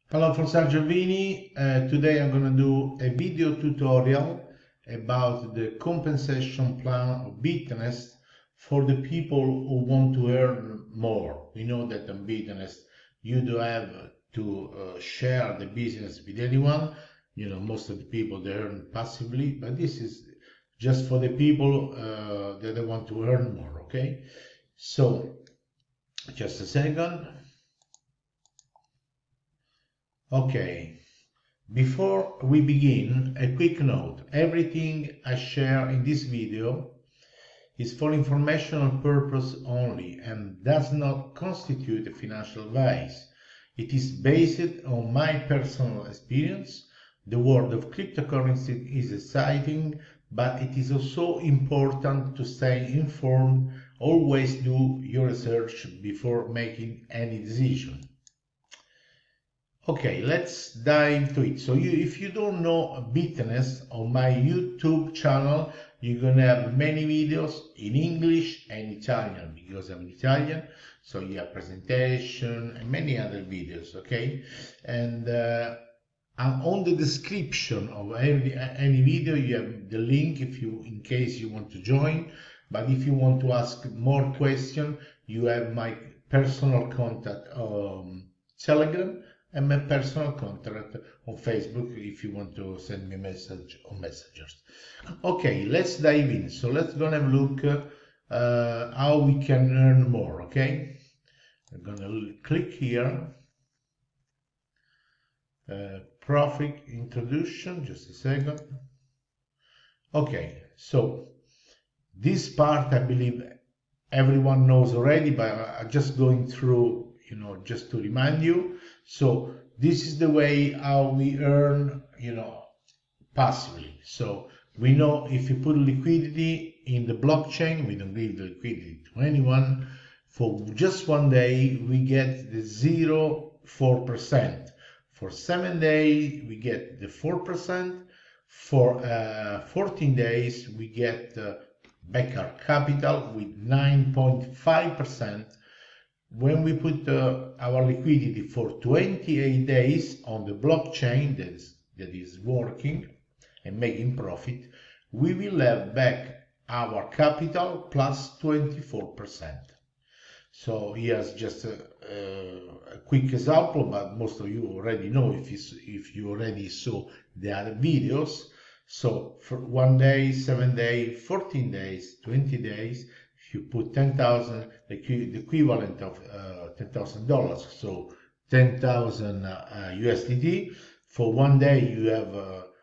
Hello from Sergio Vini. Today I'm going to do a video tutorial about the compensation plan of Bitnest for the people who want to earn more. We know that on Bitnest you do have to share the business with anyone. You know, most of the people they earn passively, but this is just for the people that they want to earn more. Okay, so just a second. Okay, before we begin, a quick note. Everything I share in this video is for informational purpose only and does not constitute a financial advice. It is based on my personal experience. The world of cryptocurrency is exciting, but it is also important to stay informed. Always do your research before making any decision. Okay, let's dive into it. So if you don't know Bitnest, on my YouTube channel, you're gonna have many videos in English and Italian because I'm Italian. So you have presentation and many other videos, okay? And on the description of any video, you have the link in case you want to join. But if you want to ask more questions, you have my personal contact Telegram and my personal contact on Facebook if you want to send me a message on messengers. Okay, let's dive in. So let's go and have a look how we can earn more. Okay, I'm gonna click here. Profit introduction, just a second. Okay, so this part I believe everyone knows already, but I'm just going through, just to remind you. So this is the way how we earn, passively. So we know if you put liquidity in the blockchain, we don't give the liquidity to anyone. For just 1 day, we get the 0.4%. For 7 days, we get the 4%. For 14 days, we get back our capital with 9.5%. When we put our liquidity for 28 days on the blockchain that is working and making profit, we will have back our capital plus 24%. So here's just a quick example, but most of you already know if you already saw the other videos. So for 1 day, 7 days, 14 days, 20 days, if you put 10,000, the equivalent of $10,000, so 10,000 USDT, for 1 day you have,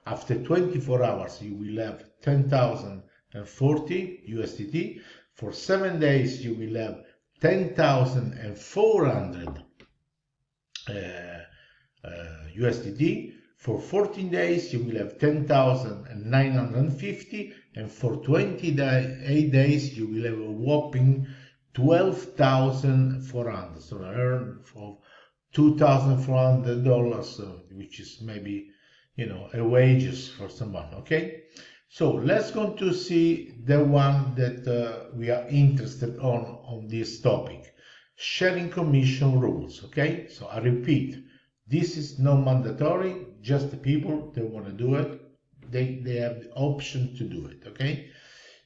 after 24 hours, you will have 10,040 USDT. For 7 days, you will have 10,400 USDT. For 14 days, you will have 10,950, and for 28 days, you will have a whopping 12,400. So I earn for $2,400, which is maybe, a wages for someone, okay? So let's go to see the one that we are interested on this topic, sharing commission rules, okay? So I repeat, this is not mandatory, just the people that want to do it, they have the option to do it, okay?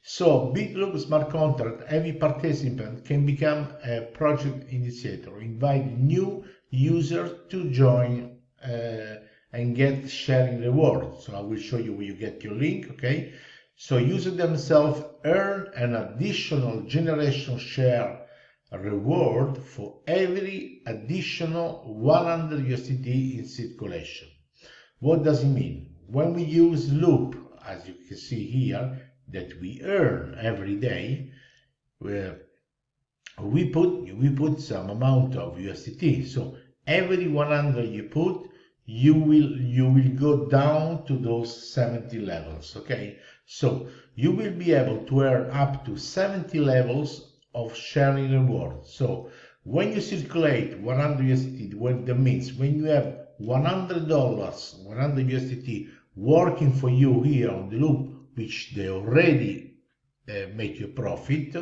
So Bitloop smart contract, every participant can become a project initiator, invite new users to join and get sharing reward. So I will show you where you get your link, okay? So users themselves earn an additional generation share reward for every additional 100 USDT in circulation. What does it mean? When we use loop, as you can see here, that we earn every day, we put some amount of USDT. So every 100 you put, you will go down to those 70 levels, okay? So you will be able to earn up to 70 levels of sharing reward. So when you circulate 100 USDT, what that means, when you have $100, 100 USDT working for you here on the loop, which they already make you profit,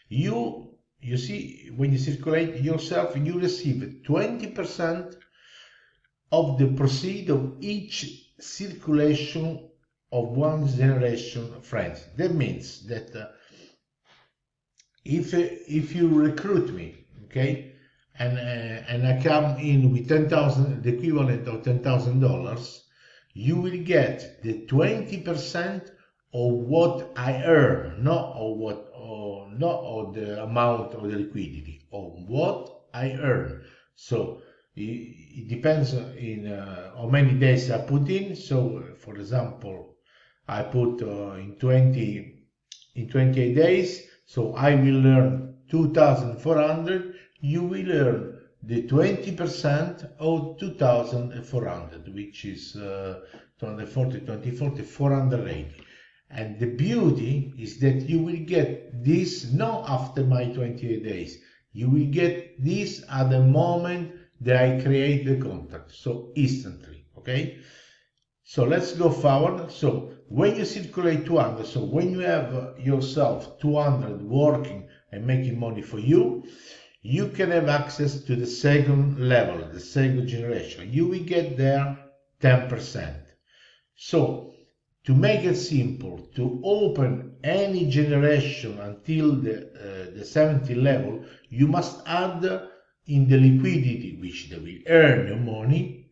you see, when you circulate yourself, you receive 20% of the proceed of each circulation of one generation friends. That means that if you recruit me, okay, and I come in with 10,000, the equivalent of $10,000, you will get the 20% of what I earn, not of what, or not of the amount of the liquidity, of what I earn. So it depends in how many days I put in. So, for example, I put in 28 days. So I will earn 2,400. You will earn the 20% of 2,400, which is 240, 480. And the beauty is that you will get this not after my 28 days. You will get this at the moment that I create the contract, so instantly, okay? So let's go forward. So when you circulate 200, so when you have yourself 200 working and making money for you, you can have access to the second level, the second generation. You will get there 10%. So to make it simple, to open any generation until the 70 level, you must add in the liquidity, which they will earn your money,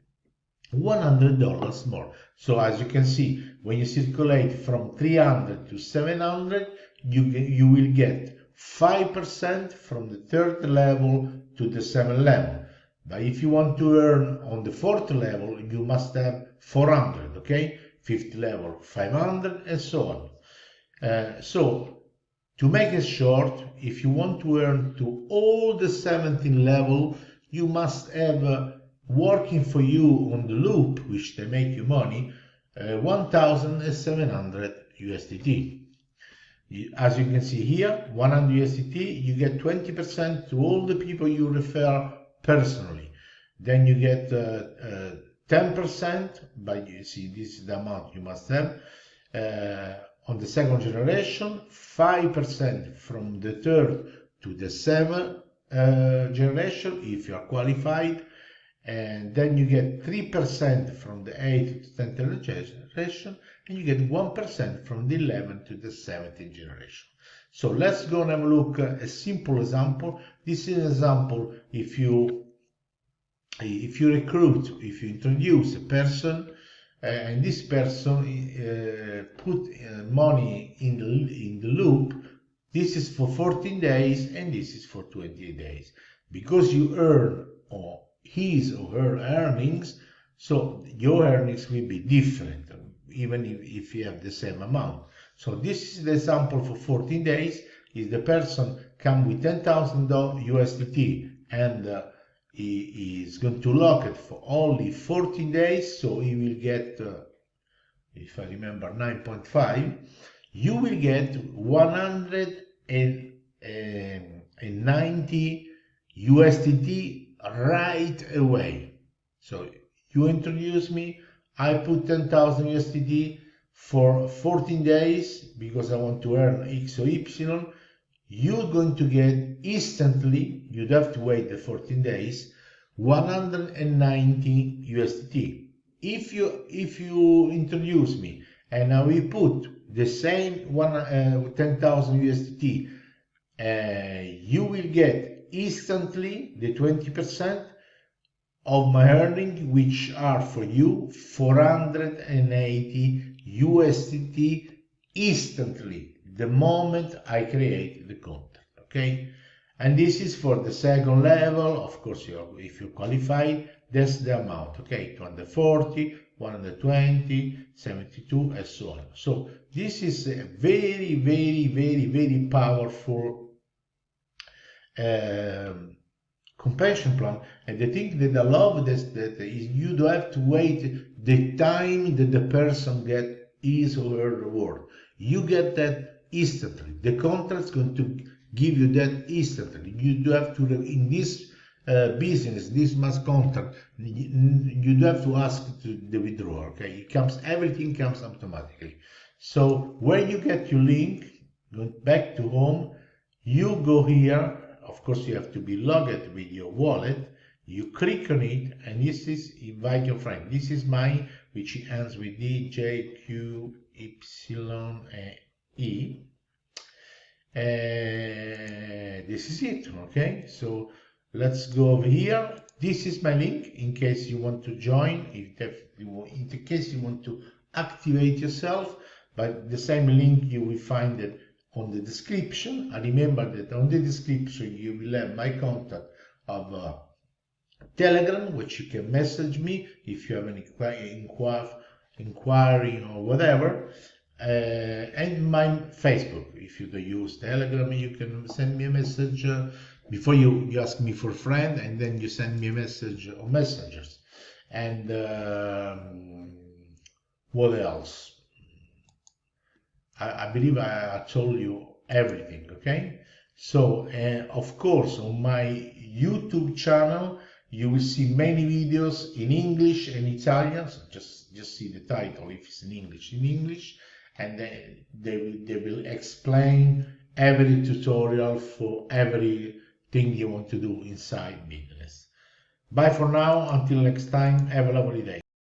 $100 more. So as you can see, when you circulate from 300 to 700, you will get 5% from the third level to the 7th level. But if you want to earn on the 4th level, you must have 400, okay? 5th level, 500, and so on. So to make it short, if you want to earn to all the 17 level, you must have working for you on the loop, which they make you money, 1,700 USDT. As you can see here, 100 USDT, you get 20% to all the people you refer personally. Then you get 10%, but you see this is the amount you must have on the second generation, 5% from the third to the seventh generation if you are qualified, and then you get 3% from the 8th to 10th generation, and you get 1% from the 11th to the 17th generation. So let's go and have a look at a simple example. This is an example if you recruit, if you introduce a person, and this person put money in the loop. This is for 14 days and this is for 28 days. Because you earn his or her earnings, so your earnings will be different, even if you have the same amount. So this is the example for 14 days. Is the person come with 10,000 USDT and he is going to lock it for only 14 days, so he will get, if I remember, 9.5. You will get 190 USDT right away. So you introduce me, I put 10,000 USDT for 14 days because I want to earn X or Y. You're going to get instantly, you'd have to wait the 14 days, 190 USDT. If you introduce me and I will put the same 10,000 USDT, you will get instantly the 20% of my earning, which are for you 480 USDT instantly, the moment I create the contract, okay? And this is for the second level. Of course, if you qualify, that's the amount, okay? 240, 120, 72, and so on. So this is a very, very, very, very powerful compensation plan. And the thing that I love is that you don't have to wait the time that the person get his or her reward. You get that instantly. The contract is going to give you that instantly. You do have to, in this business, this mass contract, you do have to ask to the withdrawal. Okay, it comes, everything comes automatically. So where you get your link, go back to home, you go here. Of course, you have to be logged with your wallet. You click on it, and this is invite your friend. This is mine, which ends with DJQYE. This is it, okay? So let's go over here. This is my link in case you want to join, in case you want to activate yourself. But the same link you will find it on the description. And remember that on the description you will have my contact of Telegram, which you can message me if you have any inquiry or whatever. And my Facebook. If you don't use Telegram, you can send me a message before you ask me for a friend, and then you send me a message on Messengers. And what else? I believe I told you everything, okay? So, of course, on my YouTube channel, you will see many videos in English and Italian. So just see the title if it's in English, and they will explain every tutorial for everything you want to do inside Bitnest. Bye for now. Until next time. Have a lovely day.